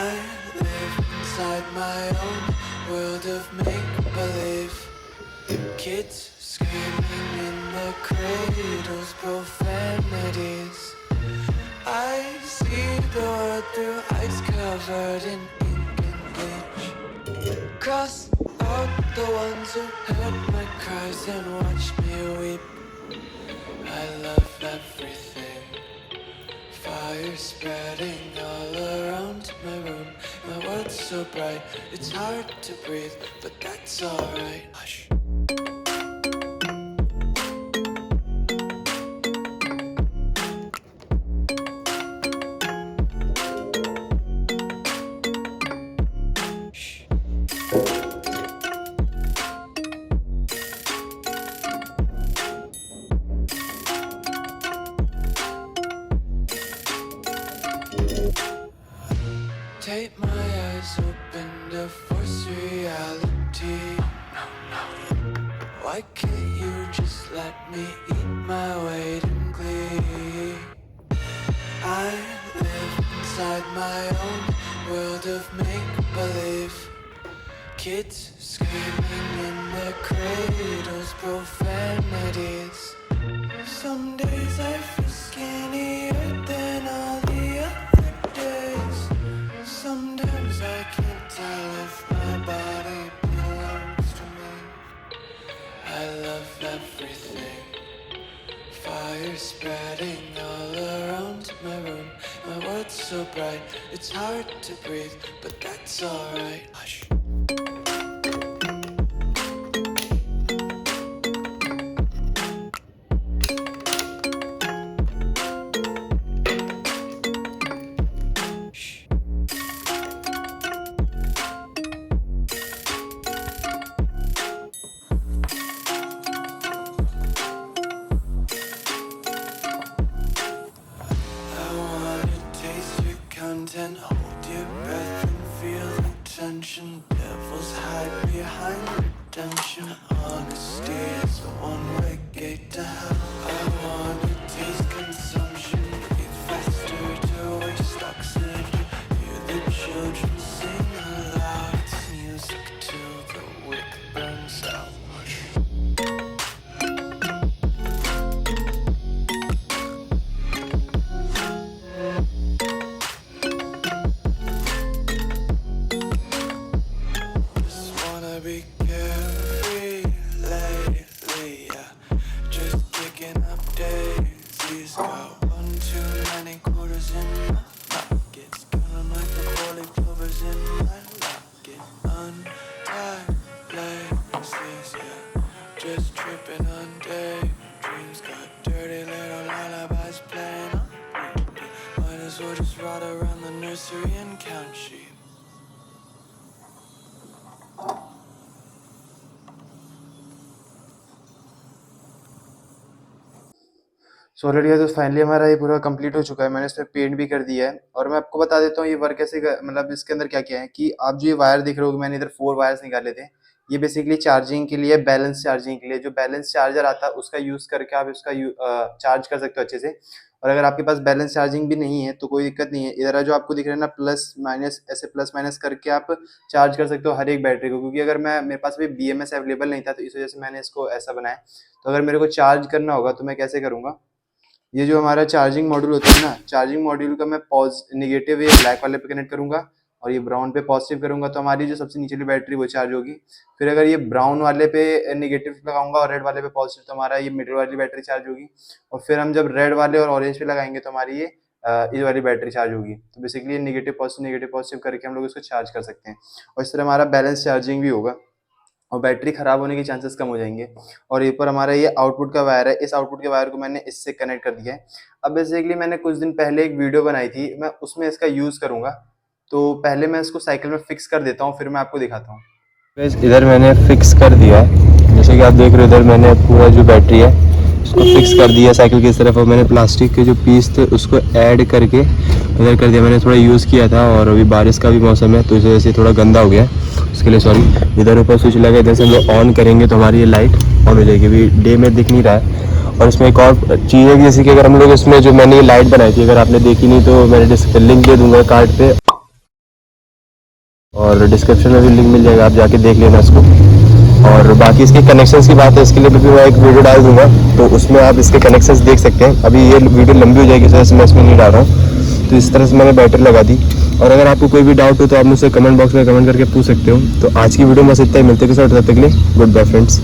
I live inside my own world of make-believe. Kids screaming in the cradles, profanities. I see the world through ice covered in ink and bleach. Cross out the ones who heard my cries and watched me weep. I love everything. Fire spreading all around my room. My world's so bright, it's hard to breathe, but that's alright. Hush. Take my eyes open to force reality. Why can't you just let me eat my weight in glee? I live inside my own world of make-believe. Kids screaming in their cradles, profanities. Some days I feel skinnier than all the other days. Sometimes I can't tell if my body belongs to me. I love everything. Fire spreading all around my room. My world's so bright, it's hard to breathe, but that's alright. Hush. And hold your breath and feel the tension. Devils hide behind redemption. Honesty is the one-way gate to hell. I wanna taste consumption. Breathe faster to waste oxygen. Hear the children sing aloud. It's music till the wick burns out. Be carefree lately, yeah. Just picking up daisies. Got one too many quarters in my pockets. Counting like the four-leaf clovers in my locket. Untied laces, yeah. Just tripping on daydreams. Got dirty little lullabies playing on repeat. Might as well just ride around the nursery and count sheep. So already है तो finally हमारा ये पूरा complete हो चुका है। मैंने इस पर पेंट भी कर दिया है और मैं आपको बता देता हूँ ये वर्क कैसे मतलब इसके अंदर क्या क्या है कि आप जो ये वायर देख रहे हो, मैंने इधर 4 वायर्स निकाले थे। ये बेसिकली चार्जिंग के लिए, बैलेंस चार्जिंग के लिए, जो बैलेंस चार्जर आता है उसका यूज़ करके आप इसका चार्ज कर सकते हो अच्छे से। और अगर आपके पास बैलेंस चार्जिंग भी नहीं है तो कोई दिक्कत नहीं है। इधर जो आपको दिख रहा है ना प्लस माइनस, ऐसे प्लस माइनस करके आप चार्ज कर सकते हो हर एक बैटरी को। क्योंकि अगर मेरे पास भी BMS अवेलेबल नहीं था तो इस वजह से मैंने इसको ऐसा बनाया। तो अगर मेरे को चार्ज करना होगा तो मैं कैसे करूँगा, ये जो हमारा चार्जिंग मॉड्यूल होता है ना, चार्जिंग मॉड्यूल का मैं नेगेटिव ये ब्लैक वाले पे कनेक्ट करूंगा और ये ब्राउन पे पॉजिटिव करूंगा तो हमारी जो सबसे नीचे वाली बैटरी वो चार्ज होगी। फिर अगर ये ब्राउन वाले पे नेगेटिव लगाऊंगा और रेड वाले पे पॉजिटिव तो हमारा ये मिडिल वाली बैटरी चार्ज होगी। और फिर हम जब रेड वाले और ऑरेंज पे लगाएंगे तो हमारी ये वाली बैटरी चार्ज होगी। तो बेसिकली नेगेटिव पॉजिटिव करके हम लोग इसको चार्ज कर सकते हैं और इस तरह हमारा बैलेंस चार्जिंग भी होगा और बैटरी खराब होने के चांसेस कम हो जाएंगे। और ये पर हमारा ये आउटपुट का वायर है, इस आउटपुट के वायर को मैंने इससे कनेक्ट कर दिया है। अब बेसिकली मैंने कुछ दिन पहले एक वीडियो बनाई थी, मैं उसमें इसका यूज़ करूँगा। तो पहले मैं इसको साइकिल में फिक्स कर देता हूँ, फिर मैं आपको दिखाता हूँ। इधर मैंने फिक्स कर दिया है, जैसे कि आप देख रहे हो। इधर मैंने पूरा जो बैटरी है उसको फिक्स कर दिया साइकिल की इस तरफ, और मैंने प्लास्टिक के जो पीस थे उसको ऐड करके इधर कर दिया। मैंने थोड़ा यूज़ किया था और अभी बारिश का भी मौसम है तो इस वजह से थोड़ा गंदा हो गया, उसके लिए सॉरी। इधर ऊपर स्विच लगा, इधर से हम लोग ऑन करेंगे तो हमारी ये लाइट ऑन हो जाएगी। अभी डे में दिख नहीं रहा है। और इसमें एक और चीज़ है, जैसे कि अगर हम लोग इसमें जो मैंने ये लाइट बनाई थी, अगर आपने देखी नहीं तो मैंने लिंक दे दूँगा कार्ड पे। और डिस्क्रिप्शन में भी लिंक मिल जाएगा, आप जाके देख लेना इसको। और बाकी इसके कनेक्शंस की बात है, इसके लिए भी मैं एक वीडियो डाल दूंगा, तो उसमें आप इसके कनेक्शंस देख सकते हैं। अभी ये वीडियो लंबी हो जाएगी, तो मैं इसमें नहीं डाल रहा हूँ। तो इस तरह से मैंने बैटरी लगा दी। और अगर आपको कोई भी डाउट हो तो आप मुझसे कमेंट बॉक्स में कमेंट करके पूछ सकते हो। तो आज की वीडियो में बस इतना ही, मिलते हैं किसी और, तब तक के लिए गुड बाय फ्रेंड्स।